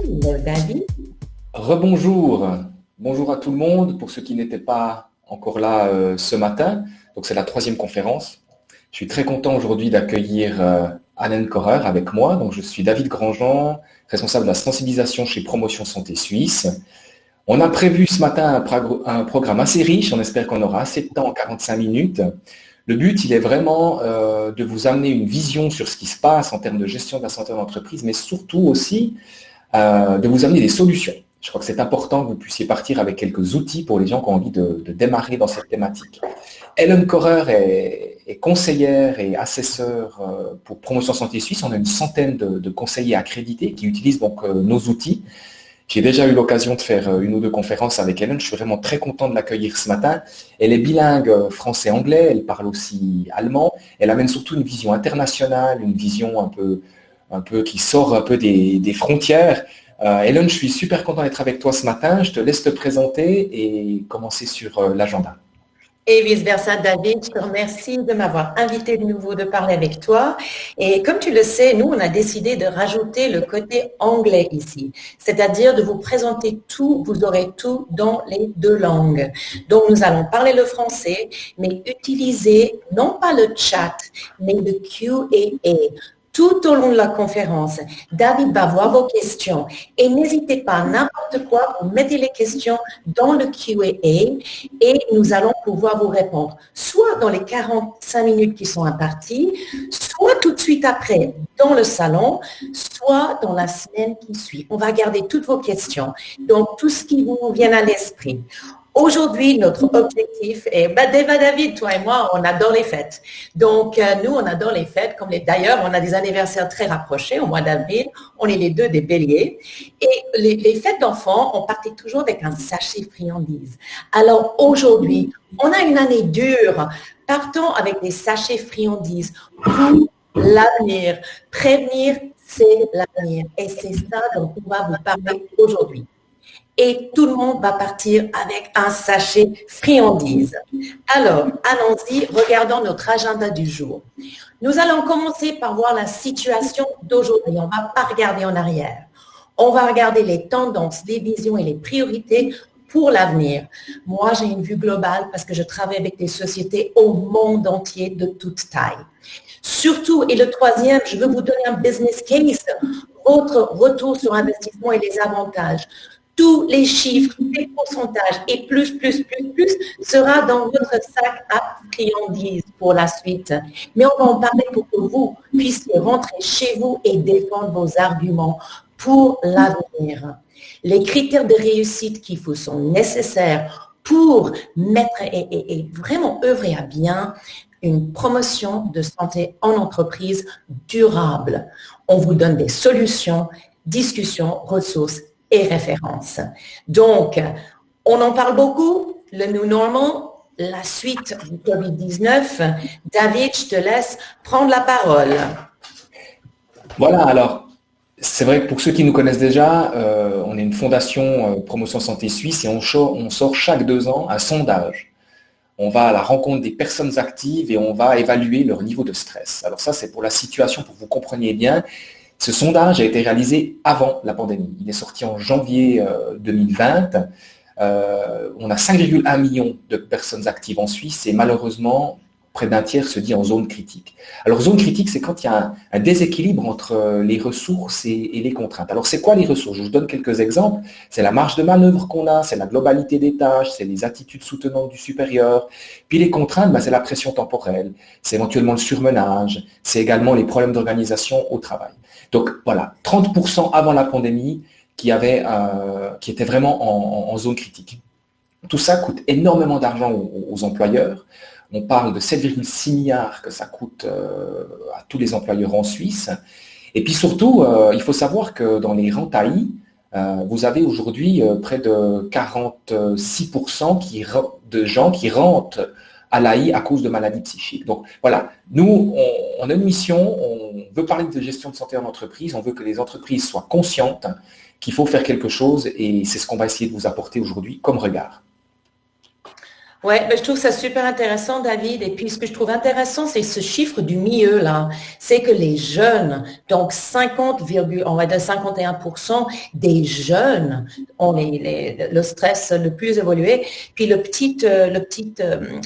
David. Rebonjour, bonjour à tout le monde pour ceux qui n'étaient pas encore là ce matin. Donc c'est la troisième conférence. Je suis très content aujourd'hui d'accueillir Alan Korer avec moi. Donc je suis David Grandjean, responsable de la sensibilisation chez Promotion Santé Suisse. On a prévu ce matin un programme assez riche. On espère qu'on aura assez de temps en 45 minutes. Le but, il est vraiment de vous amener une vision sur ce qui se passe en termes de gestion de la santé en entreprise, mais surtout aussi de vous amener des solutions. Je crois que c'est important que vous puissiez partir avec quelques outils pour les gens qui ont envie de démarrer dans cette thématique. Hélène Korer est conseillère et assesseure pour Promotion Santé Suisse. On a une centaine de conseillers accrédités qui utilisent donc nos outils. J'ai déjà eu l'occasion de faire une ou deux conférences avec Hélène. Je suis vraiment très content de l'accueillir ce matin. Elle est bilingue français-anglais, elle parle aussi allemand. Elle amène surtout une vision internationale, une vision un peu qui sort un peu des frontières. Hélène, je suis super content d'être avec toi ce matin. Je te laisse te présenter et commencer sur l'agenda. Et vice-versa, David, je te remercie de m'avoir invité de nouveau de parler avec toi. Et comme tu le sais, nous, on a décidé de rajouter le côté anglais ici, c'est-à-dire de vous présenter tout, vous aurez tout dans les deux langues. Donc, nous allons parler le français, mais utiliser non pas le chat, mais le Q&A. Tout au long de la conférence, David va voir vos questions et n'hésitez pas, n'importe quoi, vous mettez les questions dans le Q&A et nous allons pouvoir vous répondre, soit dans les 45 minutes qui sont imparties, soit tout de suite après dans le salon, soit dans la semaine qui suit. On va garder toutes vos questions, donc tout ce qui vous vient à l'esprit. Aujourd'hui, notre objectif est, David, toi et moi, on adore les fêtes. Donc, nous, on adore les fêtes. D'ailleurs, on a des anniversaires très rapprochés au mois d'avril. On est les deux des béliers. Et les fêtes d'enfants, on partait toujours avec un sachet friandises. Alors, aujourd'hui, on a une année dure. Partons avec des sachets friandises pour l'avenir. Prévenir, c'est l'avenir. Et c'est ça dont on va vous parler aujourd'hui. Et tout le monde va partir avec un sachet friandises. Alors, allons-y, regardons notre agenda du jour. Nous allons commencer par voir la situation d'aujourd'hui. On ne va pas regarder en arrière. On va regarder les tendances, les visions et les priorités pour l'avenir. Moi, j'ai une vue globale parce que je travaille avec des sociétés au monde entier de toute taille. Surtout, et le troisième, je veux vous donner un business case, votre retour sur investissement et les avantages. Tous les chiffres, tous les pourcentages et plus sera dans votre sac à friandises pour la suite. Mais on va en parler pour que vous puissiez rentrer chez vous et défendre vos arguments pour l'avenir. Les critères de réussite qu'il faut sont nécessaires pour mettre et vraiment œuvrer à bien une promotion de santé en entreprise durable. On vous donne des solutions, discussions, ressources et références. Donc, on en parle beaucoup, le new normal, la suite du Covid-19. David, je te laisse prendre la parole. Voilà, alors, c'est vrai que pour ceux qui nous connaissent déjà, on est une fondation Promotion Santé Suisse et on sort chaque 2 ans un sondage. On va à la rencontre des personnes actives et on va évaluer leur niveau de stress. Alors ça, c'est pour la situation, pour que vous compreniez bien. Ce sondage a été réalisé avant la pandémie. Il est sorti en janvier 2020. On a 5,1 millions de personnes actives en Suisse et malheureusement, près d'un tiers se dit en zone critique. Alors, zone critique, c'est quand il y a un déséquilibre entre les ressources et les contraintes. Alors, c'est quoi les ressources? Je vous donne quelques exemples. C'est la marge de manœuvre qu'on a, c'est la globalité des tâches, c'est les attitudes soutenantes du supérieur. Puis les contraintes, c'est la pression temporelle, c'est éventuellement le surmenage, c'est également les problèmes d'organisation au travail. Donc, voilà, 30% avant la pandémie qui étaient vraiment en zone critique. Tout ça coûte énormément d'argent aux employeurs. On parle de 7,6 milliards que ça coûte à tous les employeurs en Suisse. Et puis surtout, il faut savoir que dans les rentes AI, vous avez aujourd'hui près de 46% de gens qui rentrent à l'AI à cause de maladies psychiques. Donc voilà, nous, on a une mission, on veut parler de gestion de santé en entreprise, on veut que les entreprises soient conscientes qu'il faut faire quelque chose et c'est ce qu'on va essayer de vous apporter aujourd'hui comme regard. Ouais, ben, je trouve ça super intéressant, David. Et puis, ce que je trouve intéressant, c'est ce chiffre du milieu, là. C'est que les jeunes, donc 50, on va dire 51% des jeunes ont le stress le plus évolué. Puis,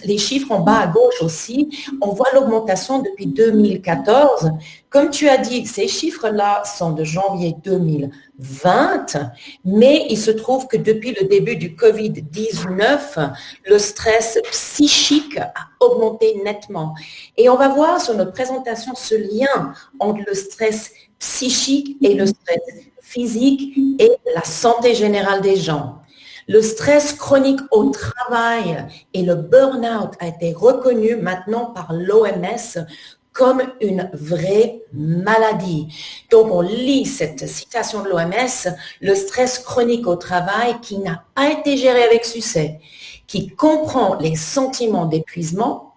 les chiffres en bas à gauche aussi, on voit l'augmentation depuis 2014. Comme tu as dit, ces chiffres-là sont de janvier 2020, mais il se trouve que depuis le début du Covid-19, le stress psychique a augmenté nettement. Et on va voir sur notre présentation ce lien entre le stress psychique et le stress physique et la santé générale des gens. Le stress chronique au travail et le burn-out a été reconnu maintenant par l'OMS comme une vraie maladie. Donc, on lit cette citation de l'OMS, le stress chronique au travail qui n'a pas été géré avec succès, qui comprend les sentiments d'épuisement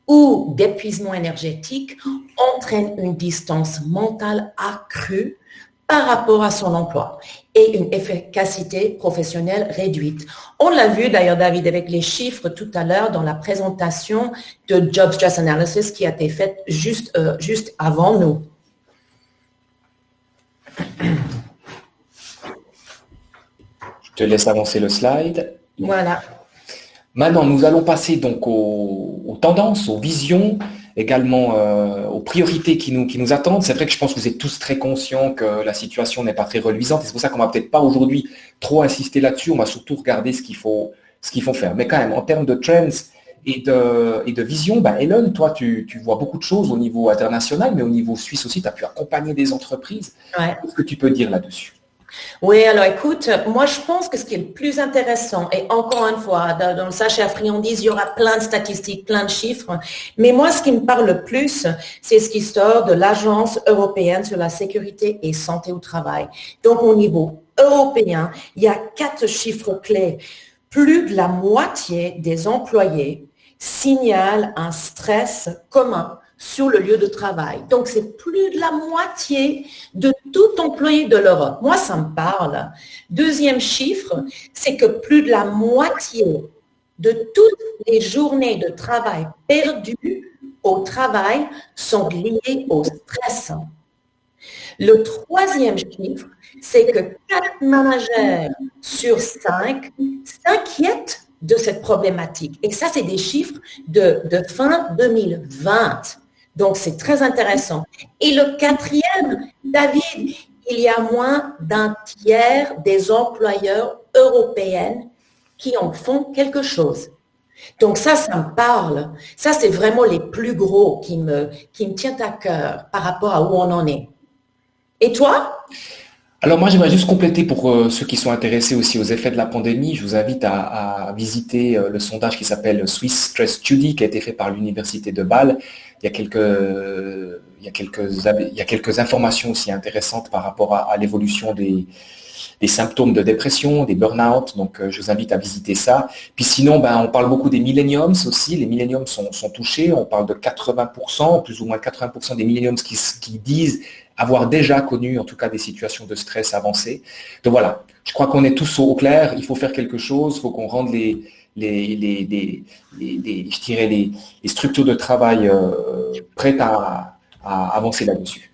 ou d'épuisement énergétique, entraîne une distance mentale accrue par rapport à son emploi et une efficacité professionnelle réduite. On l'a vu d'ailleurs, David, avec les chiffres tout à l'heure dans la présentation de Job Stress Analysis qui a été faite juste avant nous. Je te laisse avancer le slide. Voilà. Maintenant, nous allons passer donc aux tendances, aux visions, également aux priorités qui nous attendent. C'est vrai que je pense que vous êtes tous très conscients que la situation n'est pas très reluisante. Et c'est pour ça qu'on va peut-être pas aujourd'hui trop insister là-dessus. On va surtout regarder ce qu'il faut faire. Mais quand même, en termes de trends et de vision, Hélène, toi, tu vois beaucoup de choses au niveau international, mais au niveau suisse aussi, tu as pu accompagner des entreprises. Ouais. Qu'est-ce que tu peux dire là-dessus? Oui, alors écoute, moi je pense que ce qui est le plus intéressant, et encore une fois, dans le sachet à friandises, il y aura plein de statistiques, plein de chiffres, mais moi ce qui me parle le plus, c'est ce qui sort de l'Agence européenne sur la sécurité et santé au travail. Donc au niveau européen, il y a 4 chiffres clés. Plus de la moitié des employés signalent un stress commun sur le lieu de travail. Donc, c'est plus de la moitié de tout employé de l'Europe. Moi, ça me parle. Deuxième chiffre, c'est que plus de la moitié de toutes les journées de travail perdues au travail sont liées au stress. Le troisième chiffre, c'est que 4 managers sur 5 s'inquiètent de cette problématique. Et ça, c'est des chiffres de fin 2020. Donc, c'est très intéressant. Et le quatrième, David, il y a moins d'un tiers des employeurs européens qui en font quelque chose. Donc ça me parle. Ça, c'est vraiment les plus gros qui me tiennent à cœur par rapport à où on en est. Et toi? Alors moi, j'aimerais juste compléter pour ceux qui sont intéressés aussi aux effets de la pandémie. Je vous invite à visiter le sondage qui s'appelle Swiss Stress Study, qui a été fait par l'Université de Bâle. Il y a quelques informations aussi intéressantes par rapport à l'évolution des symptômes de dépression, des burn-out. Donc, je vous invite à visiter ça. Puis sinon, on parle beaucoup des millenniums aussi. Les millenniums sont touchés. On parle de 80%, plus ou moins 80% des millenniums qui disent avoir déjà connu, en tout cas, des situations de stress avancées. Donc voilà, je crois qu'on est tous au clair. Il faut faire quelque chose. Il faut qu'on rende les structures de travail prêtes à avancer là-dessus.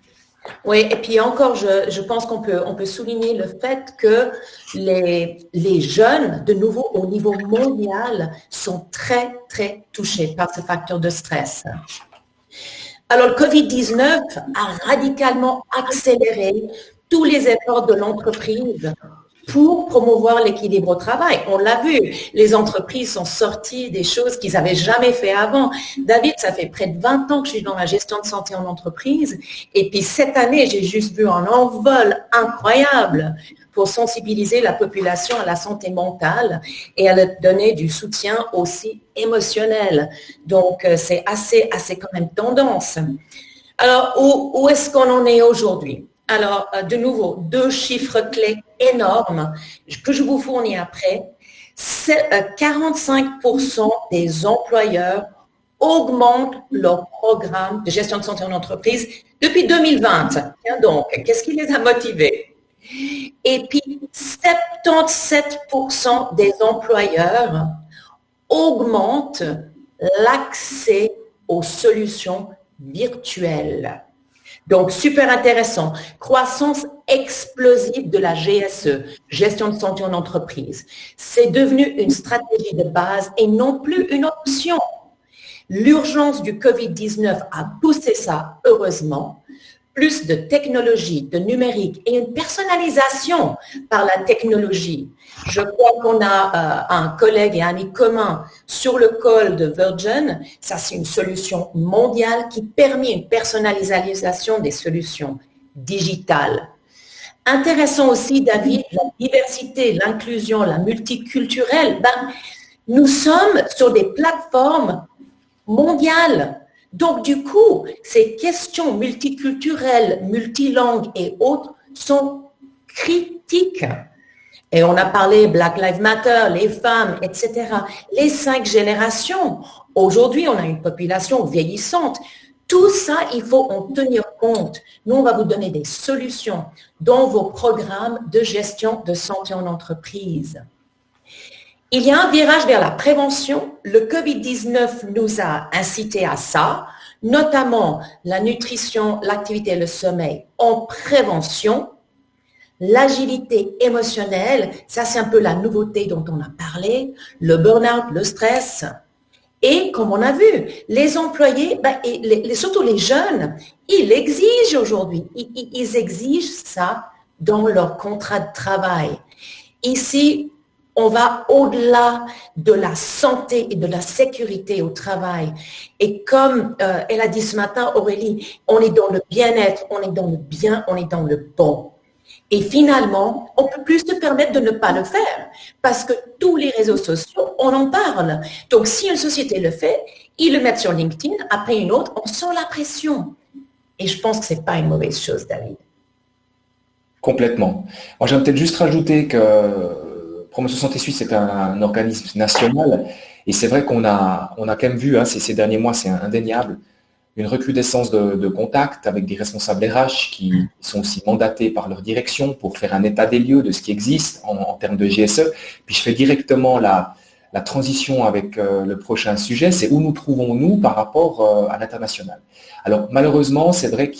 Oui, et puis encore, je pense qu'on peut souligner le fait que les jeunes, de nouveau au niveau mondial, sont très, très touchés par ce facteur de stress. Alors, le Covid-19 a radicalement accéléré tous les efforts de l'entreprise pour promouvoir l'équilibre au travail. On l'a vu, les entreprises sont sorties des choses qu'ils n'avaient jamais fait avant. David, ça fait près de 20 ans que je suis dans la gestion de santé en entreprise. Et puis cette année, j'ai juste vu un envol incroyable pour sensibiliser la population à la santé mentale et à leur donner du soutien aussi émotionnel. Donc, c'est assez quand même tendance. Alors, où est-ce qu'on en est aujourd'hui? Alors, de nouveau, 2 chiffres clés énormes que je vous fournis après. 45% des employeurs augmentent leur programme de gestion de santé en entreprise depuis 2020. Donc, qu'est-ce qui les a motivés? Et puis, 77% des employeurs augmente l'accès aux solutions virtuelles. Donc, super intéressant. Croissance explosive de la GSE, gestion de santé en entreprise. C'est devenu une stratégie de base et non plus une option. L'urgence du Covid-19 a poussé ça, heureusement. Plus de technologie, de numérique et une personnalisation par la technologie. Je crois qu'on a un collègue et ami commun sur le call de Virgin. Ça, c'est une solution mondiale qui permet une personnalisation des solutions digitales. Intéressant aussi, David, la diversité, l'inclusion, la multiculturelle. Nous sommes sur des plateformes mondiales. Donc, du coup, ces questions multiculturelles, multilangues et autres sont critiques. Et on a parlé Black Lives Matter, les femmes, etc. Les 5 générations. Aujourd'hui, on a une population vieillissante. Tout ça, il faut en tenir compte. Nous, on va vous donner des solutions dans vos programmes de gestion de santé en entreprise. Il y a un virage vers la prévention. Le Covid-19 nous a incité à ça, notamment la nutrition, l'activité et le sommeil en prévention. L'agilité émotionnelle, ça c'est un peu la nouveauté dont on a parlé, le burn-out, le stress. Et comme on a vu, les employés, et surtout les jeunes, ils exigent aujourd'hui, ils exigent ça dans leur contrat de travail. Ici, on va au-delà de la santé et de la sécurité au travail. Et comme elle a dit ce matin, Aurélie, on est dans le bien-être, on est dans le bien, on est dans le bon. Et finalement, on ne peut plus se permettre de ne pas le faire parce que tous les réseaux sociaux, on en parle. Donc, si une société le fait, ils le mettent sur LinkedIn, après une autre, on sent la pression. Et je pense que ce n'est pas une mauvaise chose, David. Complètement. Moi, j'aimerais peut-être juste rajouter que Promotion Santé Suisse est un organisme national et c'est vrai qu'on a quand même vu ces derniers mois, c'est indéniable, une recrudescence de contacts avec des responsables RH qui sont aussi mandatés par leur direction pour faire un état des lieux de ce qui existe en termes de GSE. Puis je fais directement la transition avec le prochain sujet, c'est où nous trouvons-nous par rapport à l'international. Alors malheureusement, c'est vrai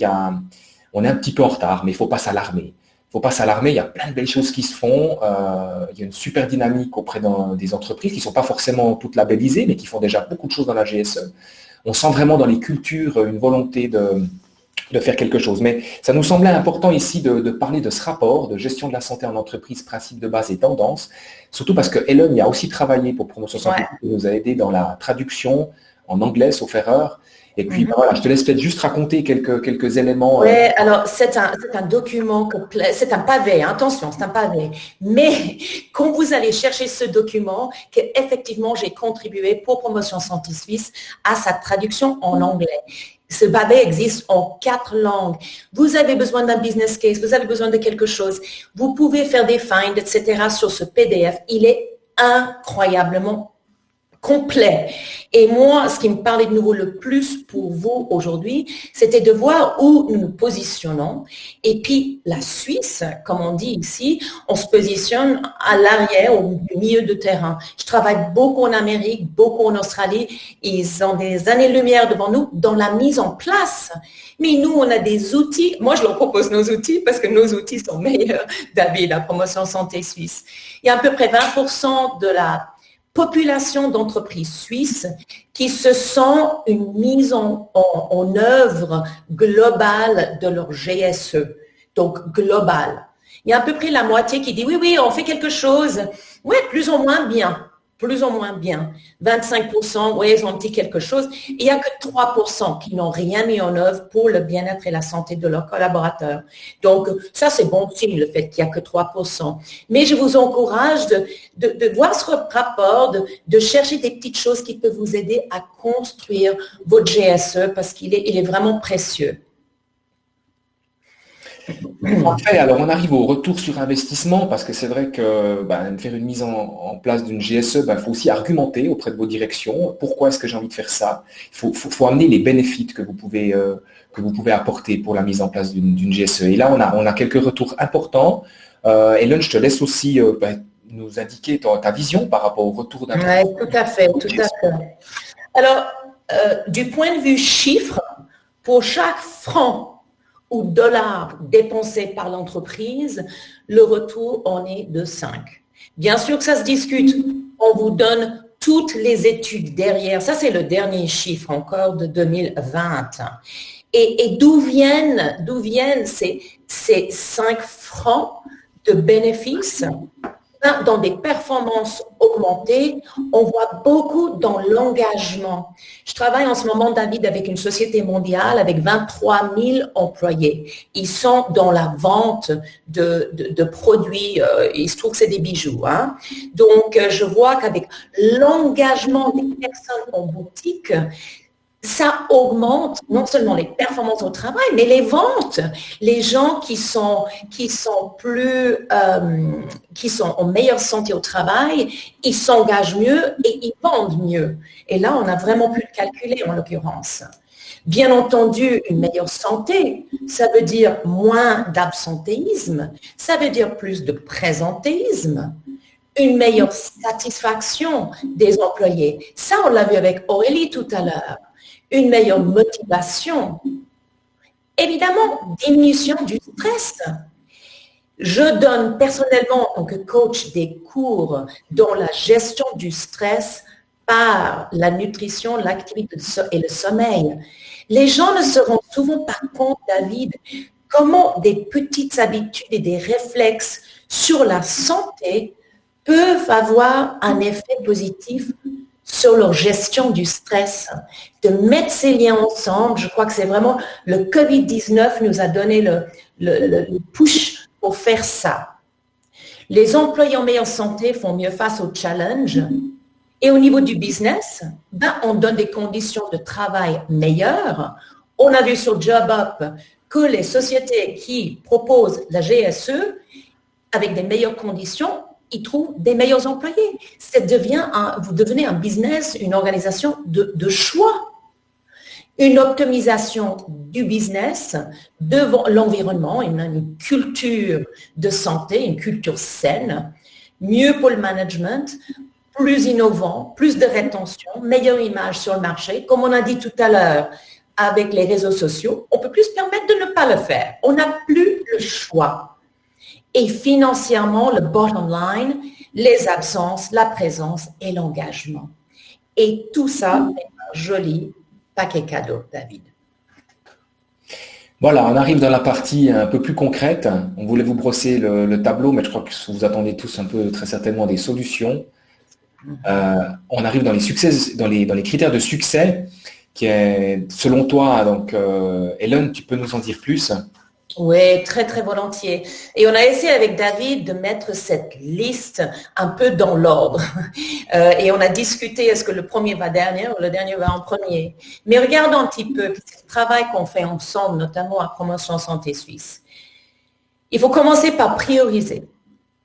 on est un petit peu en retard, mais il ne faut pas s'alarmer. Il ne faut pas s'alarmer, il y a plein de belles choses qui se font, il y a une super dynamique auprès des entreprises qui ne sont pas forcément toutes labellisées, mais qui font déjà beaucoup de choses dans la GSE. On sent vraiment dans les cultures une volonté de faire quelque chose. Mais ça nous semblait important ici de parler de ce rapport de gestion de la santé en entreprise, principes de base et tendances, surtout parce que Hélène y a aussi travaillé pour Promotion Santé, qui nous a aidé dans la traduction en anglais, sauf erreur. Et puis voilà, je te laisse peut-être juste raconter quelques éléments. Oui, alors c'est un document complet, c'est un pavé, attention, c'est un pavé. Mais quand vous allez chercher ce document, qu'effectivement j'ai contribué pour Promotion Santé Suisse à sa traduction en anglais. Ce pavé existe en 4 langues. Vous avez besoin d'un business case, vous avez besoin de quelque chose. Vous pouvez faire des finds, etc. sur ce PDF. Il est incroyablement complet. Et moi, ce qui me parlait de nouveau le plus pour vous aujourd'hui, c'était de voir où nous nous positionnons. Et puis, la Suisse, comme on dit ici, on se positionne à l'arrière, au milieu de terrain. Je travaille beaucoup en Amérique, beaucoup en Australie. Ils ont des années-lumière devant nous dans la mise en place. Mais nous, on a des outils. Moi, je leur propose nos outils parce que nos outils sont meilleurs, David, la Promotion Santé Suisse. Il y a à peu près 20% de la population d'entreprises suisses qui se sent une mise en œuvre globale de leur GSE, donc globale. Il y a à peu près la moitié qui dit oui, on fait quelque chose, oui, plus ou moins bien. 25%, oui, ils ont dit quelque chose. Il n'y a que 3% qui n'ont rien mis en œuvre pour le bien-être et la santé de leurs collaborateurs. Donc, ça, c'est bon signe, le fait qu'il n'y a que 3%. Mais je vous encourage de voir ce rapport, de chercher des petites choses qui peuvent vous aider à construire votre GSE parce qu'il est vraiment précieux. Parfait. Alors, on arrive au retour sur investissement parce que c'est vrai que faire une mise en place d'une GSE, il faut aussi argumenter auprès de vos directions. Pourquoi est-ce que j'ai envie de faire ça? Il faut amener les bénéfices que vous pouvez apporter pour la mise en place d'une GSE. Et là, on a quelques retours importants. Hélène, je te laisse aussi nous indiquer ta vision par rapport au retour d'un... Oui, tout à fait, tout à fait. Alors, du point de vue chiffre, pour chaque franc ou dollar dépensé par l'entreprise, le retour en est de 5. Bien sûr que ça se discute. On vous donne toutes les études derrière. Ça, c'est le dernier chiffre encore de 2020. Et d'où viennent ces 5 francs de bénéfices? Dans des performances augmentées, on voit beaucoup dans l'engagement. Je travaille en ce moment, David, avec une société mondiale avec 23 000 employés. Ils sont dans la vente de produits, il se trouve que c'est des bijoux. Hein. Donc, je vois qu'avec l'engagement des personnes en boutique, ça augmente non seulement les performances au travail, mais les ventes. Les gens qui sont en meilleure santé au travail, ils s'engagent mieux et ils vendent mieux. Et là, on a vraiment pu le calculer en l'occurrence. Bien entendu, une meilleure santé, ça veut dire moins d'absentéisme, ça veut dire plus de présentéisme, une meilleure satisfaction des employés. Ça, on l'a vu avec Aurélie tout à l'heure. Une meilleure motivation. Évidemment, diminution du stress. Je donne personnellement, en tant que coach, des cours dans la gestion du stress par la nutrition, l'activité et le sommeil. Les gens ne se rendent souvent pas compte, David, comment des petites habitudes et des réflexes sur la santé peuvent avoir un effet positif sur leur gestion du stress, de mettre ces liens ensemble. Je crois que c'est vraiment le COVID-19 nous a donné le push pour faire ça. Les employés en meilleure santé font mieux face aux challenges. Et au niveau du business, on donne des conditions de travail meilleures. On a vu sur JobUp que les sociétés qui proposent la GSE avec des meilleures conditions, ils trouvent des meilleurs employés. Vous devenez un business, une organisation de choix. Une optimisation du business, de l'environnement, une culture de santé, une culture saine, mieux pour le management, plus innovant, plus de rétention, meilleure image sur le marché. Comme on a dit tout à l'heure, avec les réseaux sociaux, on peut plus se permettre de ne pas le faire. On n'a plus le choix. Et financièrement, le bottom line, les absences, la présence et l'engagement. Et tout ça est un joli paquet cadeau, David. Voilà, on arrive dans la partie un peu plus concrète. On voulait vous brosser le tableau, mais je crois que vous attendez tous un peu très certainement des solutions. On arrive dans les succès, dans les critères de succès, qui est, selon toi, donc Hélène, tu peux nous en dire plus? Oui, très, très volontiers. Et on a essayé avec David de mettre cette liste un peu dans l'ordre. Et on a discuté, est-ce que le premier va dernier ou le dernier va en premier? Mais regardons un petit peu le travail qu'on fait ensemble, notamment à Promotion Santé Suisse. Il faut commencer par prioriser.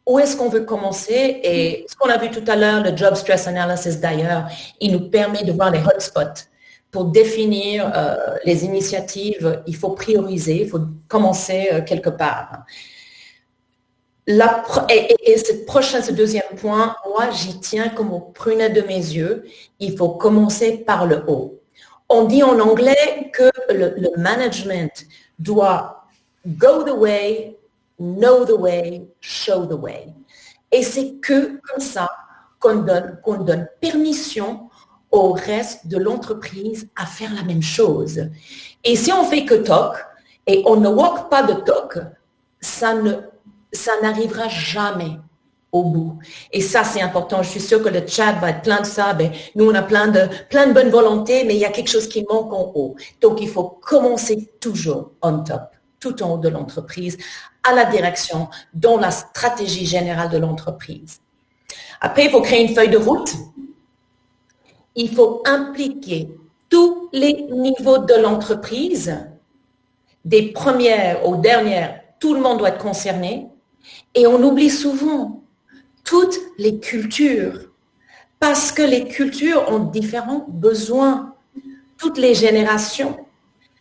Où est-ce qu'on veut commencer? Et ce qu'on a vu tout à l'heure, le Job Stress Analysis d'ailleurs, il nous permet de voir les hotspots. Pour définir les initiatives, il faut prioriser, il faut commencer quelque part. Ce deuxième point, moi, j'y tiens comme au prunet de mes yeux. Il faut commencer par le haut. On dit en anglais que le management doit go the way, know the way, show the way. Et c'est que comme ça qu'on donne permission au reste de l'entreprise à faire la même chose. Et si on fait que TOC, et on ne walk pas de TOC, ça n'arrivera jamais au bout. Et ça, c'est important. Je suis sûre que le chat va être plein de ça. Ben, nous, on a plein de bonne volonté, mais il y a quelque chose qui manque en haut. Donc, il faut commencer toujours on top, tout en haut de l'entreprise, à la direction, dans la stratégie générale de l'entreprise. Après, il faut créer une feuille de route. Il faut impliquer tous les niveaux de l'entreprise, des premières aux dernières, tout le monde doit être concerné. Et on oublie souvent toutes les cultures, parce que les cultures ont différents besoins, toutes les générations.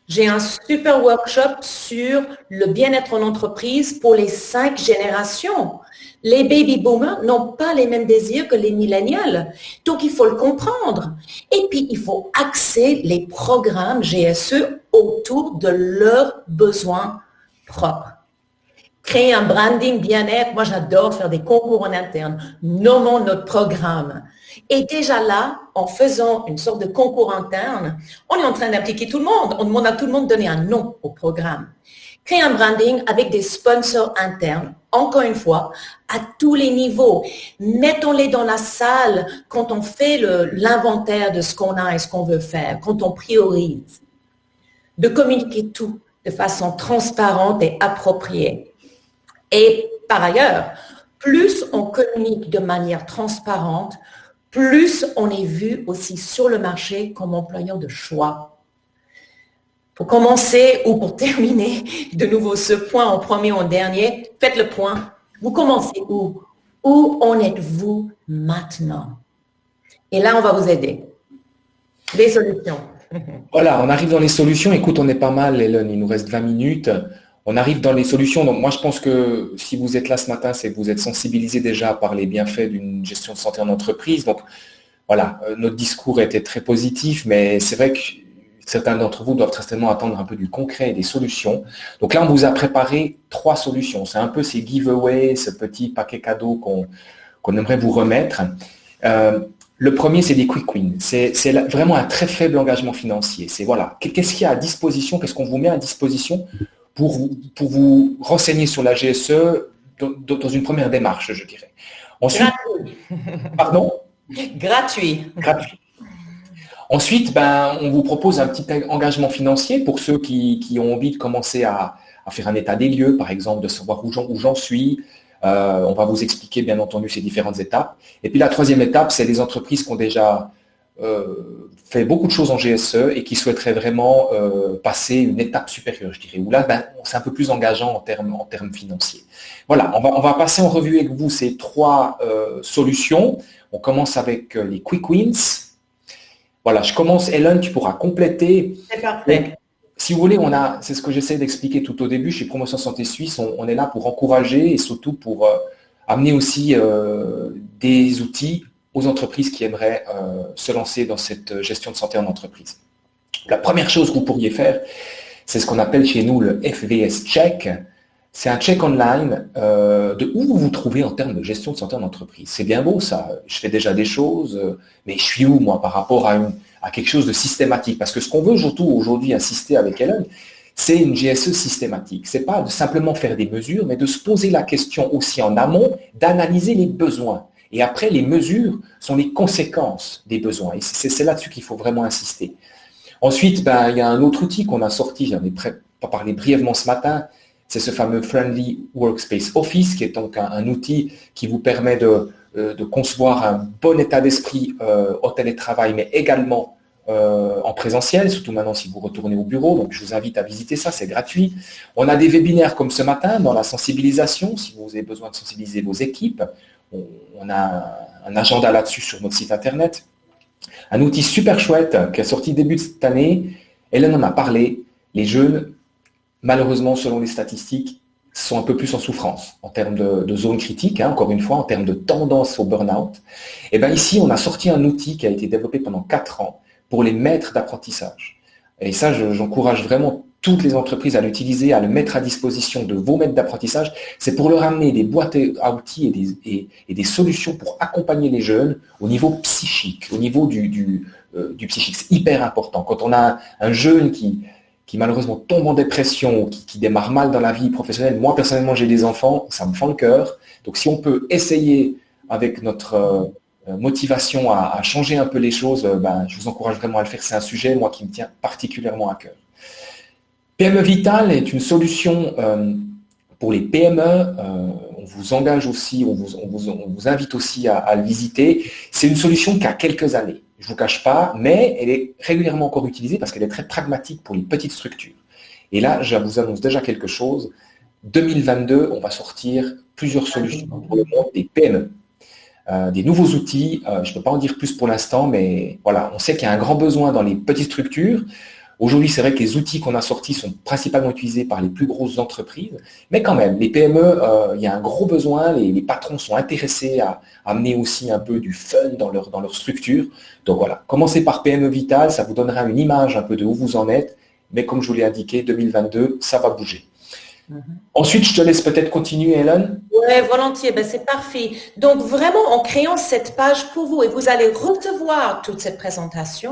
J'ai un super workshop sur le bien-être en entreprise pour les 5 générations. Les baby boomers n'ont pas les mêmes désirs que les millénials. Donc, il faut le comprendre. Et puis, il faut axer les programmes GSE autour de leurs besoins propres. Créer un branding bien-être. Moi, j'adore faire des concours en interne. Nommons notre programme. Et déjà là, en faisant une sorte de concours interne, on est en train d'impliquer tout le monde. On demande à tout le monde de donner un nom au programme. Créer un branding avec des sponsors internes. Encore une fois, à tous les niveaux. Mettons-les dans la salle quand on fait l'inventaire de ce qu'on a et ce qu'on veut faire, quand on priorise. De communiquer tout de façon transparente et appropriée. Et par ailleurs, plus on communique de manière transparente, plus on est vu aussi sur le marché comme employeur de choix. Pour commencer ou pour terminer de nouveau ce point en premier ou en dernier, faites le point. Vous commencez où? Où en êtes-vous maintenant? Et là, on va vous aider. Des solutions. Voilà, on arrive dans les solutions. Écoute, on est pas mal, Hélène, il nous reste 20 minutes. On arrive dans les solutions. Donc moi, je pense que si vous êtes là ce matin, c'est que vous êtes sensibilisé déjà par les bienfaits d'une gestion de santé en entreprise. Donc voilà, notre discours était très positif, mais c'est vrai que certains d'entre vous doivent certainement attendre un peu du concret et des solutions. Donc là, on vous a préparé 3 solutions. C'est un peu ces giveaways, ce petit paquet cadeau qu'on aimerait vous remettre. Le premier, c'est des quick wins. C'est vraiment un très faible engagement financier. C'est voilà, qu'est-ce qu'il y a à disposition, qu'est-ce qu'on vous met à disposition pour vous renseigner sur la GSE dans une première démarche, je dirais. Ensuite, gratuit. Pardon? Gratuit. Gratuit. Ensuite, on vous propose un petit engagement financier pour ceux qui ont envie de commencer à faire un état des lieux, par exemple, de savoir où j'en suis. On va vous expliquer, bien entendu, ces différentes étapes. Et puis la 3e étape, c'est les entreprises qui ont déjà fait beaucoup de choses en GSE et qui souhaiteraient vraiment passer une étape supérieure, je dirais, où là, c'est un peu plus engageant en termes financiers. Voilà, on va passer en revue avec vous ces 3 solutions. On commence avec les quick wins. Voilà, je commence. Hélène, tu pourras compléter. C'est parfait. Si vous voulez, c'est ce que j'essaie d'expliquer tout au début chez Promotion Santé Suisse, on est là pour encourager et surtout pour amener aussi des outils aux entreprises qui aimeraient se lancer dans cette gestion de santé en entreprise. La première chose que vous pourriez faire, c'est ce qu'on appelle chez nous le FVS Check. C'est un check online de où vous vous trouvez en termes de gestion de santé en entreprise. C'est bien beau ça, je fais déjà des choses, mais je suis où moi par rapport à quelque chose de systématique? Parce que ce qu'on veut surtout aujourd'hui insister avec Hélène, c'est une GSE systématique. Ce n'est pas de simplement faire des mesures, mais de se poser la question aussi en amont, d'analyser les besoins. Et après, les mesures sont les conséquences des besoins. Et c'est là-dessus qu'il faut vraiment insister. Ensuite, il y a un autre outil qu'on a sorti, j'en ai pas parlé brièvement ce matin, c'est ce fameux Friendly Workspace Office, qui est donc un outil qui vous permet de concevoir un bon état d'esprit au télétravail, mais également en présentiel, surtout maintenant si vous retournez au bureau. Donc, je vous invite à visiter ça, c'est gratuit. On a des webinaires comme ce matin dans la sensibilisation, si vous avez besoin de sensibiliser vos équipes. On a un agenda là-dessus sur notre site internet. Un outil super chouette qui est sorti début de cette année. Hélène en a parlé. Les jeunes, malheureusement, selon les statistiques, sont un peu plus en souffrance en termes de zone critique, encore une fois, en termes de tendance au burn-out. Et bien ici, on a sorti un outil qui a été développé pendant 4 ans pour les maîtres d'apprentissage. Et ça, j'encourage vraiment toutes les entreprises à l'utiliser, à le mettre à disposition de vos maîtres d'apprentissage. C'est pour leur amener des boîtes à outils et des solutions pour accompagner les jeunes au niveau psychique, au niveau du psychique. C'est hyper important. Quand on a un jeune qui malheureusement tombe en dépression, qui démarre mal dans la vie professionnelle. Moi, personnellement, j'ai des enfants, ça me fend le cœur. Donc, si on peut essayer avec notre motivation à changer un peu les choses, je vous encourage vraiment à le faire. C'est un sujet, moi, qui me tient particulièrement à cœur. PME Vital est une solution pour les PME. On vous engage aussi, on vous invite aussi à le visiter. C'est une solution qui a quelques années. Je ne vous cache pas, mais elle est régulièrement encore utilisée parce qu'elle est très pragmatique pour les petites structures. Et là, je vous annonce déjà quelque chose. 2022, on va sortir plusieurs solutions pour le monde des PME. Des nouveaux outils, je ne peux pas en dire plus pour l'instant, mais voilà, on sait qu'il y a un grand besoin dans les petites structures Aujourd'hui, c'est vrai que les outils qu'on a sortis sont principalement utilisés par les plus grosses entreprises, mais quand même, les PME, il y a un gros besoin, les patrons sont intéressés à amener aussi un peu du fun dans leur structure. Donc voilà, commencez par PME Vital, ça vous donnera une image un peu de où vous en êtes, mais comme je vous l'ai indiqué, 2022, ça va bouger. Ensuite, je te laisse peut-être continuer, Hélène. Oui, volontiers, ben, c'est parfait. Donc, vraiment, en créant cette page pour vous, et vous allez recevoir toute cette présentation,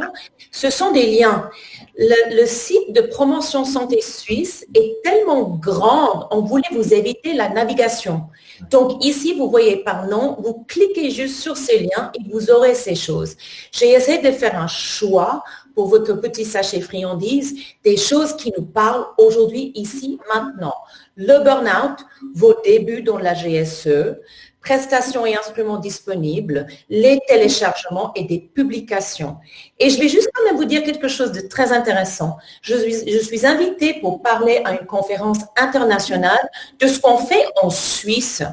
ce sont des liens. Le site de Promotion Santé Suisse est tellement grand, on voulait vous éviter la navigation. Donc, ici, vous voyez par nom, vous cliquez juste sur ces liens et vous aurez ces choses. J'ai essayé de faire un choix pour votre petit sachet friandise, des choses qui nous parlent aujourd'hui, ici, maintenant. Le burn-out, vos débuts dans la GSE, prestations et instruments disponibles, les téléchargements et des publications. Et je vais juste quand même vous dire quelque chose de très intéressant. Je suis invitée pour parler à une conférence internationale de ce qu'on fait en Suisse.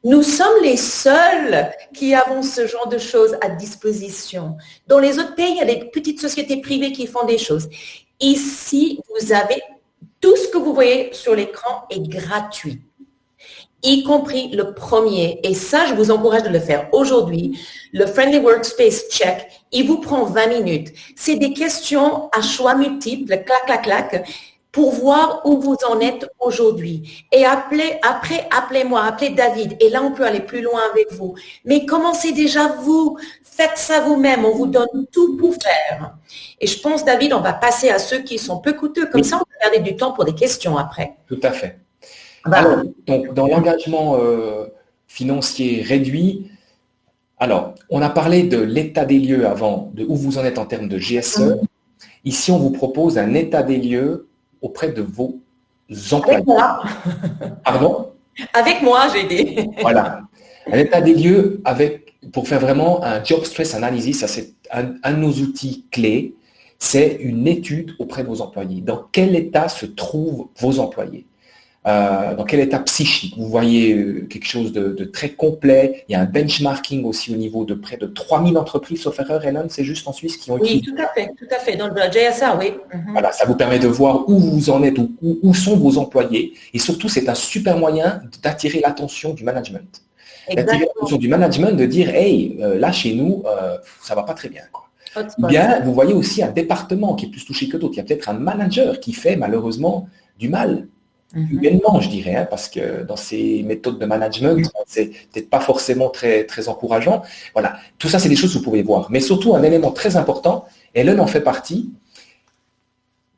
Nous sommes les seuls qui avons ce genre de choses à disposition. Dans les autres pays, il y a des petites sociétés privées qui font des choses. Ici, vous avez tout ce que vous voyez sur l'écran est gratuit, y compris le premier. Et ça, je vous encourage de le faire aujourd'hui. Le Friendly Workspace Check, il vous prend 20 minutes. C'est des questions à choix multiples, clac, clac, clac, pour voir où vous en êtes aujourd'hui. Et appelez-moi, appelez David. Et là, on peut aller plus loin avec vous. Mais commencez déjà vous. Faites ça vous-même. On vous donne tout pour faire. Et je pense, David, on va passer à ceux qui sont peu coûteux. Comme ça, on peut garder du temps pour des questions après. Tout à fait. Alors, donc, dans l'engagement financier réduit, alors, on a parlé de l'état des lieux avant, de où vous en êtes en termes de GSE. Ici, on vous propose un état des lieux auprès de vos employés. Avec moi. Pardon? Avec moi, j'ai dit. Voilà. Un état des lieux pour faire vraiment un job stress analysis, ça c'est un de nos outils clés, c'est une étude auprès de vos employés. Dans quel état se trouvent vos employés? Dans quel état psychique? Vous voyez quelque chose de très complet. Il y a un benchmarking aussi au niveau de près de 3000 entreprises, sauf erreur, Hélène, c'est juste en Suisse qui ont Oui, tout à fait. Dans le JSA, oui. Voilà, ça vous permet de voir où vous en êtes, où sont vos employés. Et surtout, c'est un super moyen d'attirer l'attention du management. D'attirer l'attention du management, de dire, hey, là, chez nous, ça va pas très bien, quoi. Ou bien, vous voyez aussi un département qui est plus touché que d'autres. Il y a peut-être un manager qui fait malheureusement du mal. Humainement, je dirais, hein, parce que dans ces méthodes de management, c'est peut-être pas forcément très, très encourageant. Voilà, tout ça, c'est des choses que vous pouvez voir. Mais surtout, un élément très important, et l'un en fait partie,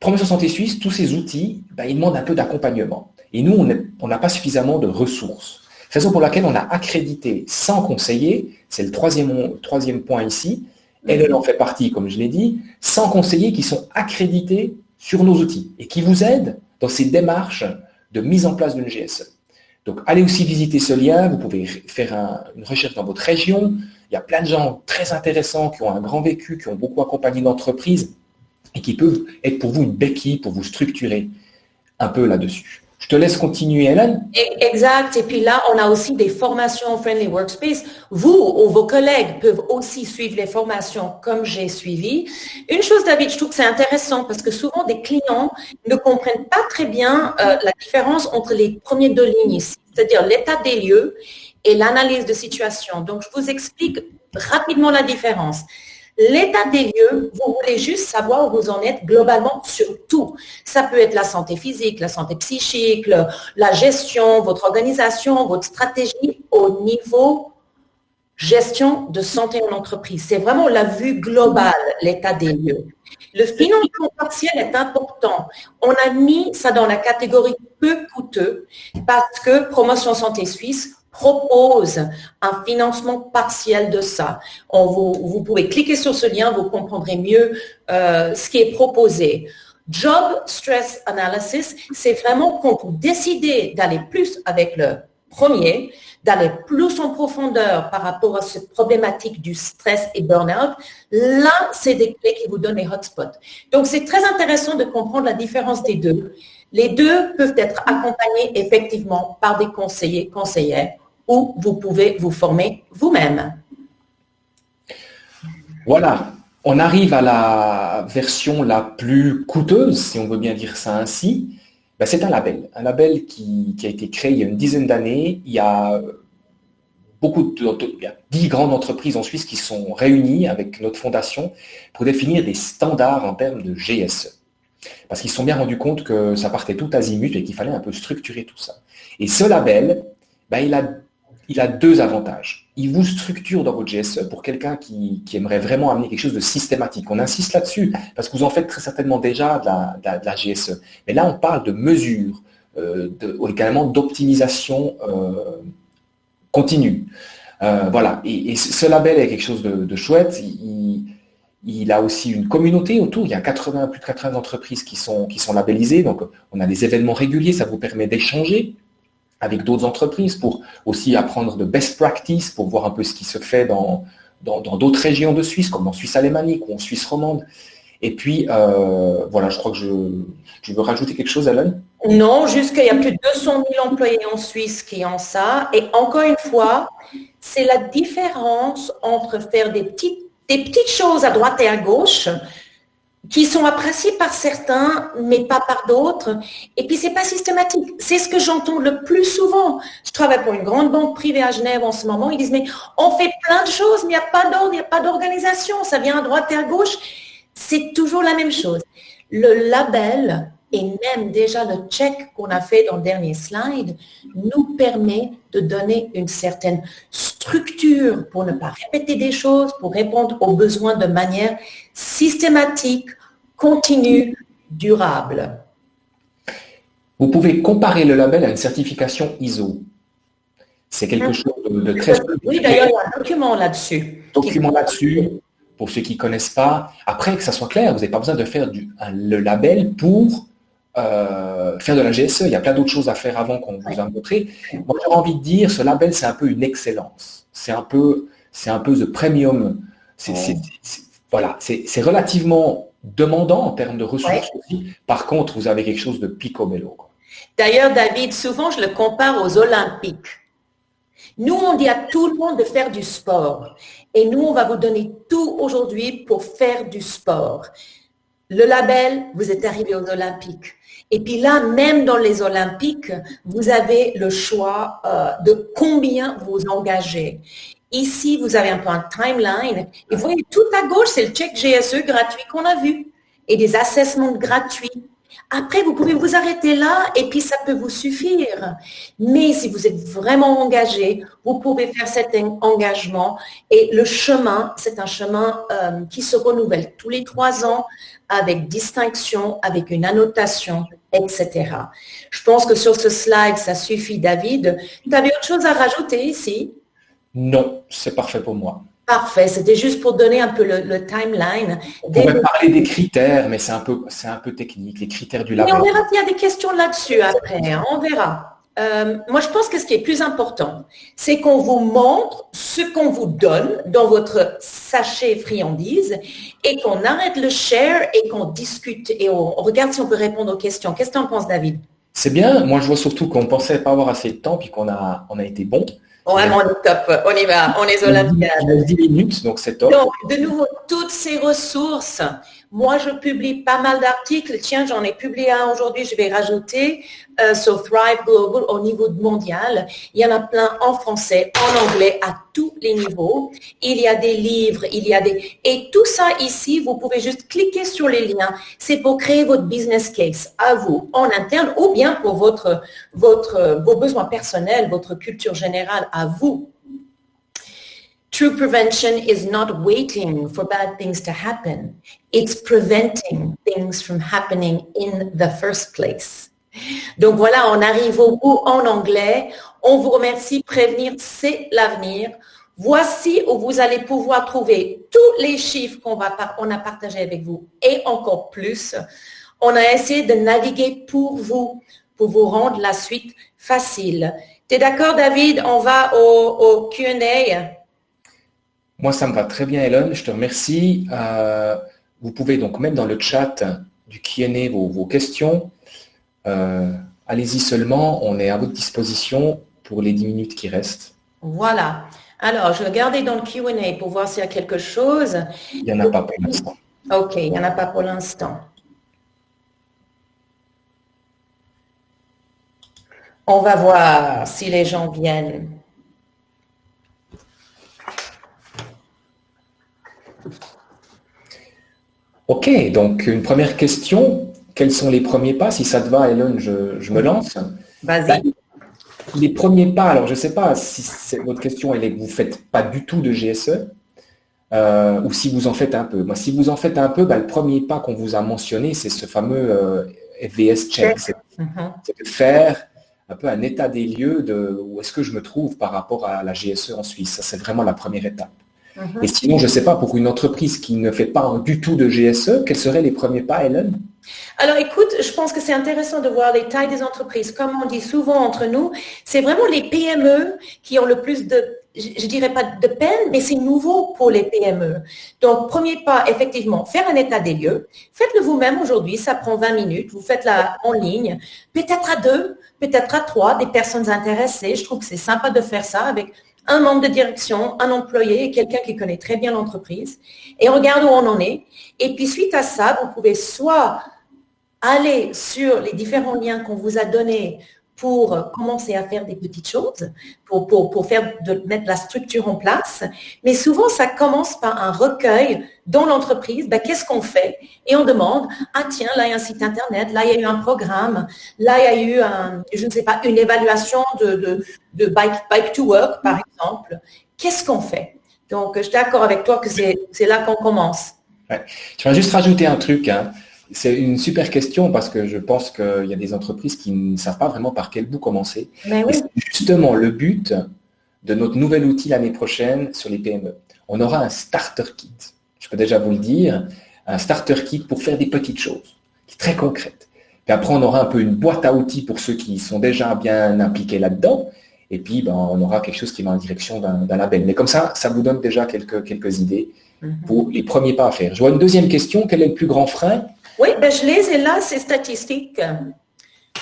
Promotion Santé Suisse, tous ces outils, ils demandent un peu d'accompagnement. Et nous, on n'a pas suffisamment de ressources. Raison pour laquelle on a accrédité 100 conseillers, c'est le troisième point ici, et l'un en fait partie, comme je l'ai dit, 100 conseillers qui sont accrédités sur nos outils et qui vous aident dans ces démarches de mise en place d'une GSE. Donc, allez aussi visiter ce lien. Vous pouvez faire une recherche dans votre région. Il y a plein de gens très intéressants qui ont un grand vécu, qui ont beaucoup accompagné d'entreprises et qui peuvent être pour vous une béquille pour vous structurer un peu là-dessus. Je te laisse continuer, Hélène. Exact. Et puis là, on a aussi des formations Friendly Workspace. Vous ou vos collègues peuvent aussi suivre les formations comme j'ai suivi. Une chose, David, je trouve que c'est intéressant parce que souvent des clients ne comprennent pas très bien la différence entre les premiers deux lignes ici, c'est-à-dire l'état des lieux et l'analyse de situation. Donc, je vous explique rapidement la différence. L'état des lieux, vous voulez juste savoir où vous en êtes globalement sur tout. Ça peut être la santé physique, la santé psychique, la gestion, votre organisation, votre stratégie au niveau gestion de santé en entreprise. C'est vraiment la vue globale, l'état des lieux. Le financement partiel est important. On a mis ça dans la catégorie peu coûteux parce que Promotion Santé Suisse propose un financement partiel de ça. Vous pouvez cliquer sur ce lien, vous comprendrez mieux ce qui est proposé. Job Stress Analysis, c'est vraiment quand vous décidez d'aller plus avec le premier, d'aller plus en profondeur par rapport à cette problématique du stress et burn-out, là, c'est des clés qui vous donnent les hotspots. Donc, c'est très intéressant de comprendre la différence des deux. Les deux peuvent être accompagnés effectivement par des conseillers, conseillères, ou vous pouvez vous former vous-même. Voilà. On arrive à la version la plus coûteuse, si on veut bien dire ça ainsi. Ben, c'est un label qui a été créé il y a une dizaine d'années. Il y a il y a 10 grandes entreprises en Suisse qui sont réunies avec notre fondation pour définir des standards en termes de GSE. Parce qu'ils se sont bien rendus compte que ça partait tout azimut et qu'il fallait un peu structurer tout ça. Et ce label, ben, il a deux avantages. Il vous structure dans votre GSE pour quelqu'un qui aimerait vraiment amener quelque chose de systématique. On insiste là-dessus parce que vous en faites très certainement déjà de la GSE. Mais là, on parle de mesures, également d'optimisation continue. Voilà. Et ce label est quelque chose de chouette. Il a aussi une communauté autour. Il y a plus de 80 entreprises qui sont labellisées. Donc, on a des événements réguliers. Ça vous permet d'échanger avec d'autres entreprises pour aussi apprendre de best practice, pour voir un peu ce qui se fait dans d'autres régions de Suisse, comme en Suisse alémanique ou en Suisse romande. Et puis, voilà, je crois que tu veux rajouter quelque chose, Hélène? Non, juste qu'il y a plus de 200 000 employés en Suisse qui ont ça. Et encore une fois, c'est la différence entre faire des petites choses à droite et à gauche qui sont appréciées par certains, mais pas par d'autres. Et puis, c'est pas systématique. C'est ce que j'entends le plus souvent. Je travaille pour une grande banque privée à Genève en ce moment. Ils disent, mais on fait plein de choses, mais il n'y a pas d'ordre, il n'y a pas d'organisation. Ça vient à droite et à gauche. C'est toujours la même chose. Le label et même déjà le check qu'on a fait dans le dernier slide nous permet de donner une certaine structure pour ne pas répéter des choses, pour répondre aux besoins de manière systématique, continue, durable. Vous pouvez comparer le label à une certification ISO. C'est quelque chose de très... Oui, d'ailleurs, il y a un document là-dessus. Pour ceux qui ne connaissent pas. Après, que ça soit clair, vous n'avez pas besoin de faire le label pour faire de la GSE. Il y a plein d'autres choses à faire avant qu'on vous a montré. Moi, j'aurais envie de dire, ce label, c'est un peu une excellence. C'est un peu the premium. Voilà, c'est relativement demandant en termes de ressources aussi. Par contre, vous avez quelque chose de picobello. D'ailleurs, David, souvent, je le compare aux Olympiques. Nous, on dit à tout le monde de faire du sport. Et nous, on va vous donner tout aujourd'hui pour faire du sport. Le label, vous êtes arrivé aux Olympiques. Et puis là, même dans les Olympiques, vous avez le choix de combien vous engagez. Ici, vous avez un peu un timeline. Et vous voyez, tout à gauche, c'est le check GSE gratuit qu'on a vu. Et des assessments gratuits. Après, vous pouvez vous arrêter là et puis ça peut vous suffire. Mais si vous êtes vraiment engagé, vous pouvez faire cet engagement. Et le chemin, c'est un chemin qui se renouvelle tous les 3 ans avec distinction, avec une annotation, etc. Je pense que sur ce slide, ça suffit, David. Tu avais autre chose à rajouter ici? Non, c'est parfait pour moi. Parfait, c'était juste pour donner un peu le timeline. On pourrait parler des critères, mais c'est un peu technique, les critères du label. Mais on verra s'il y a des questions là-dessus après, hein, on verra. Moi, je pense que ce qui est plus important, c'est qu'on vous montre ce qu'on vous donne dans votre sachet friandise et qu'on arrête le share et qu'on discute et on regarde si on peut répondre aux questions. Qu'est-ce que tu en penses, David? C'est bien. Moi, je vois surtout qu'on pensait pas avoir assez de temps puis qu'on a été bon. Vraiment, on est top. On y va. On est olympiades. Il a 10 minutes, donc c'est top. Donc, de nouveau, toutes ces ressources. Moi, je publie pas mal d'articles. Tiens, j'en ai publié un aujourd'hui, je vais rajouter sur Thrive Global au niveau mondial. Il y en a plein en français, en anglais, à tous les niveaux. Il y a des livres, Et tout ça ici, vous pouvez juste cliquer sur les liens. C'est pour créer votre business case à vous, en interne, ou bien pour vos besoins personnels, votre culture générale à vous. True prevention is not waiting for bad things to happen. It's preventing things from happening in the first place. Donc voilà, on arrive au bout en anglais. On vous remercie. Prévenir, c'est l'avenir. Voici où vous allez pouvoir trouver tous les chiffres qu'on a partagés avec vous et encore plus. On a essayé de naviguer pour vous rendre la suite facile. Tu es d'accord, David? On va au Q&A. Moi, ça me va très bien, Hélène. Je te remercie. Vous pouvez donc mettre dans le chat du Q&A vos questions. Allez-y seulement. On est à votre disposition pour les 10 minutes qui restent. Voilà. Alors, je vais regarder dans le Q&A pour voir s'il y a quelque chose. Il n'y en a pas pour l'instant. OK, il n'y en a pas pour l'instant. On va voir si les gens viennent. OK, donc une première question. Quels sont les premiers pas? Si ça te va, Hélène, je me lance. Vas-y. Les premiers pas, alors je ne sais pas si votre question elle est que vous ne faites pas du tout de GSE ou si vous en faites un peu. Moi, si vous en faites un peu, le premier pas qu'on vous a mentionné, c'est ce fameux FVS check. C'est de faire un peu un état des lieux de où est-ce que je me trouve par rapport à la GSE en Suisse. Ça, c'est vraiment la première étape. Et sinon, je ne sais pas, pour une entreprise qui ne fait pas du tout de GSE, quels seraient les premiers pas, Hélène? Alors écoute, je pense que c'est intéressant de voir les tailles des entreprises. Comme on dit souvent entre nous, c'est vraiment les PME qui ont le plus de, je dirais pas de peine, mais c'est nouveau pour les PME. Donc, premier pas, effectivement, faire un état des lieux. Faites-le vous-même aujourd'hui, ça prend 20 minutes. Vous faites-la en ligne, peut-être à 2, peut-être à 3, des personnes intéressées. Je trouve que c'est sympa de faire ça avec un membre de direction, un employé et quelqu'un qui connaît très bien l'entreprise. Et on regarde où on en est. Et puis, suite à ça, vous pouvez soit aller sur les différents liens qu'on vous a donnés pour commencer à faire des petites choses, pour mettre la structure en place. Mais souvent, ça commence par un recueil dans l'entreprise. Qu'est-ce qu'on fait? Et on demande, ah tiens, là, il y a un site Internet, là, il y a eu un programme, là, il y a eu, je ne sais pas, une évaluation de bike to work, par exemple. Qu'est-ce qu'on fait? Donc, je suis d'accord avec toi que c'est là qu'on commence. Ouais. Je vais juste rajouter un truc, hein. C'est une super question parce que je pense qu'il y a des entreprises qui ne savent pas vraiment par quel bout commencer. Oui. Et c'est justement le but de notre nouvel outil l'année prochaine sur les PME. On aura un starter kit. Je peux déjà vous le dire, un starter kit pour faire des petites choses, très concrètes. Puis après, on aura un peu une boîte à outils pour ceux qui sont déjà bien impliqués là-dedans. Et puis, on aura quelque chose qui va en direction d'un label. Mais comme ça vous donne déjà quelques idées pour les premiers pas à faire. Je vois une deuxième question. Quel est le plus grand frein? Oui, je les ai là, ces statistiques.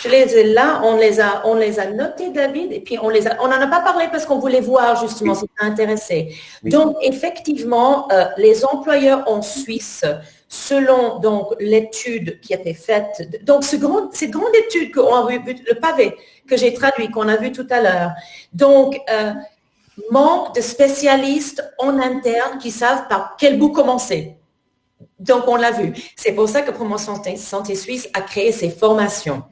Je les ai là, on les a notées, David, et puis on n'en a pas parlé parce qu'on voulait voir justement si ça intéressait. Oui. Donc, effectivement, les employeurs en Suisse, selon donc l'étude qui a été faite, donc cette grande étude qu'on a vu, le pavé que j'ai traduit, qu'on a vu tout à l'heure, donc manque de spécialistes en interne qui savent par quel bout commencer. Donc, on l'a vu. C'est pour ça que Promotion Santé Suisse a créé ces formations.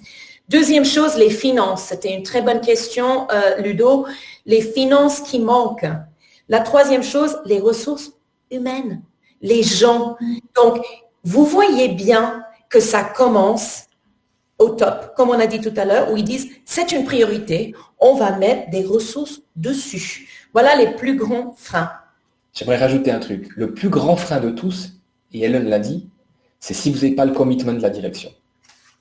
Deuxième chose, les finances. C'était une très bonne question, Ludo. Les finances qui manquent. La troisième chose, les ressources humaines, les gens. Donc, vous voyez bien que ça commence au top, comme on a dit tout à l'heure, où ils disent, c'est une priorité, on va mettre des ressources dessus. Voilà les plus grands freins. J'aimerais rajouter un truc. Le plus grand frein de tous, et Hélène l'a dit, c'est si vous n'avez pas le commitment de la direction.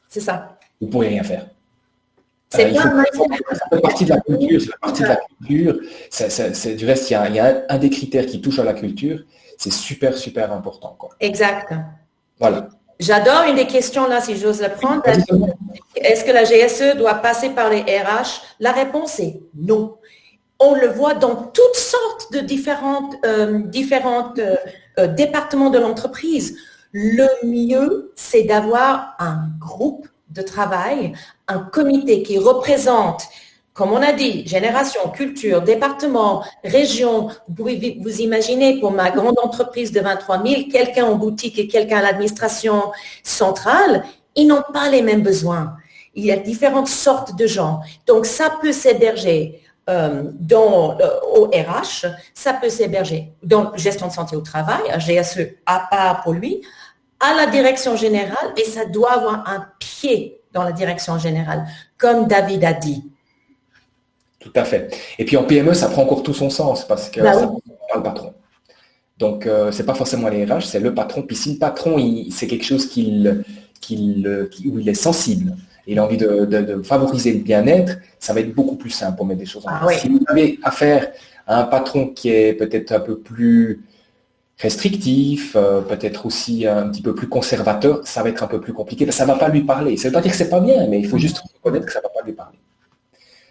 C'est ça. Vous ne pourrez rien faire. Ça fait partie de la culture. C'est partie de la culture. Du reste, il y a un des critères qui touche à la culture. C'est super, super important. Quoi. Exact. Voilà. J'adore une des questions là, si j'ose la prendre. Est-ce que la GSE doit passer par les RH? La réponse est non. On le voit dans toutes sortes de différentes départements de l'entreprise. Le mieux, c'est d'avoir un groupe de travail, un comité qui représente, comme on a dit, génération, culture, département, région. Vous pouvez vous imaginer pour ma grande entreprise de 23 000, quelqu'un en boutique et quelqu'un à l'administration centrale, ils n'ont pas les mêmes besoins. Il y a différentes sortes de gens. Donc, ça peut s'héberger au RH, ça peut s'héberger dans gestion de santé au travail, un GSE à part pour lui, à la direction générale, et ça doit avoir un pied dans la direction générale, comme David a dit. Tout à fait. Et puis en PME, ça prend encore tout son sens parce que ça passe par le patron. Donc, c'est pas forcément les RH, c'est le patron. Puis si le patron, c'est quelque chose où il est sensible, il a envie de favoriser le bien-être, ça va être beaucoup plus simple pour mettre des choses en place. Si vous avez affaire à un patron qui est peut-être un peu plus restrictif, peut-être aussi un petit peu plus conservateur, ça va être un peu plus compliqué. Ça ne va pas lui parler. Ça ne veut pas dire que c'est pas bien, mais il faut juste reconnaître que ça ne va pas lui parler.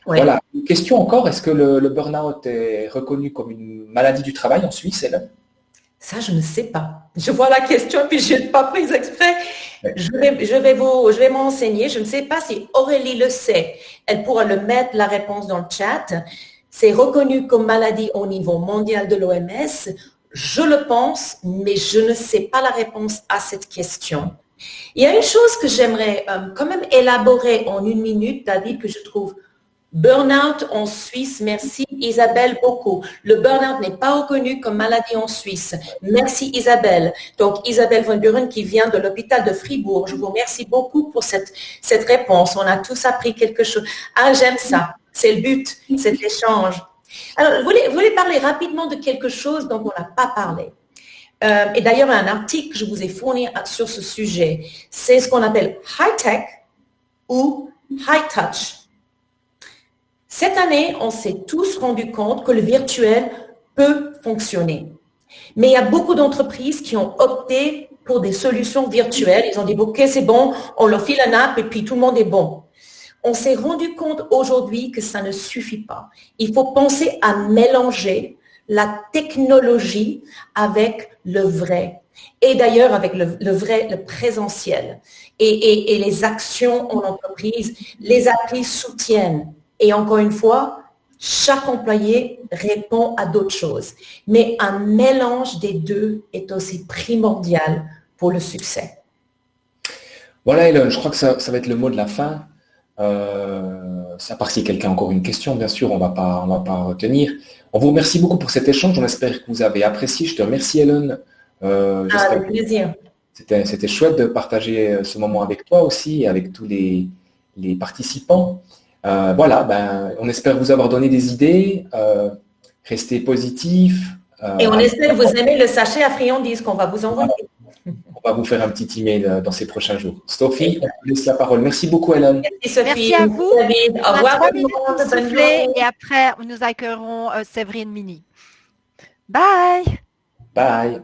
Ouais. Voilà. Une question encore, est-ce que le burn-out est reconnu comme une maladie du travail en Suisse, Hélène? Ça, je ne sais pas. Je vois la question, puis je n'ai pas pris exprès. Ouais. Je vais m'enseigner. Je ne sais pas si Aurélie le sait. Elle pourra le mettre, la réponse dans le chat. C'est reconnu comme maladie au niveau mondial de l'OMS. Je le pense, mais je ne sais pas la réponse à cette question. Il y a une chose que j'aimerais quand même élaborer en une minute, David, que je trouve burn-out en Suisse. Merci Isabelle beaucoup. Le burn-out n'est pas reconnu comme maladie en Suisse. Merci Isabelle. Donc Isabelle von Buren qui vient de l'hôpital de Fribourg. Je vous remercie beaucoup pour cette réponse. On a tous appris quelque chose. Ah, j'aime ça. C'est le but, cet échange. Alors, vous voulez parler rapidement de quelque chose dont on n'a pas parlé. Et d'ailleurs, un article que je vous ai fourni sur ce sujet, c'est ce qu'on appelle high-tech ou high-touch. Cette année, on s'est tous rendu compte que le virtuel peut fonctionner. Mais il y a beaucoup d'entreprises qui ont opté pour des solutions virtuelles. Ils ont dit, OK, c'est bon, on leur file un app et puis tout le monde est bon. On s'est rendu compte aujourd'hui que ça ne suffit pas. Il faut penser à mélanger la technologie avec le vrai. Et d'ailleurs avec le vrai, le présentiel. Et les actions en entreprise, les applis soutiennent. Et encore une fois, chaque employé répond à d'autres choses. Mais un mélange des deux est aussi primordial pour le succès. Voilà, Hélène, je crois que ça va être le mot de la fin. À part si quelqu'un a encore une question, bien sûr, on va pas retenir. On vous remercie beaucoup pour cet échange. On espère que vous avez apprécié. Je te remercie, Hélène. Avec plaisir. C'était chouette de partager ce moment avec toi aussi et avec tous les participants. Voilà, on espère vous avoir donné des idées. Restez positifs. Et on espère que vous aimez le sachet à friandises qu'on va vous envoyer. On va vous faire un petit email dans ces prochains jours. Sophie, on te laisse la parole. Merci beaucoup, Hélène. Merci, Sophie. Merci à vous. David. Au revoir, tout le monde. Bonne journée. Et après, nous accueillerons Séverine Mini. Bye. Bye.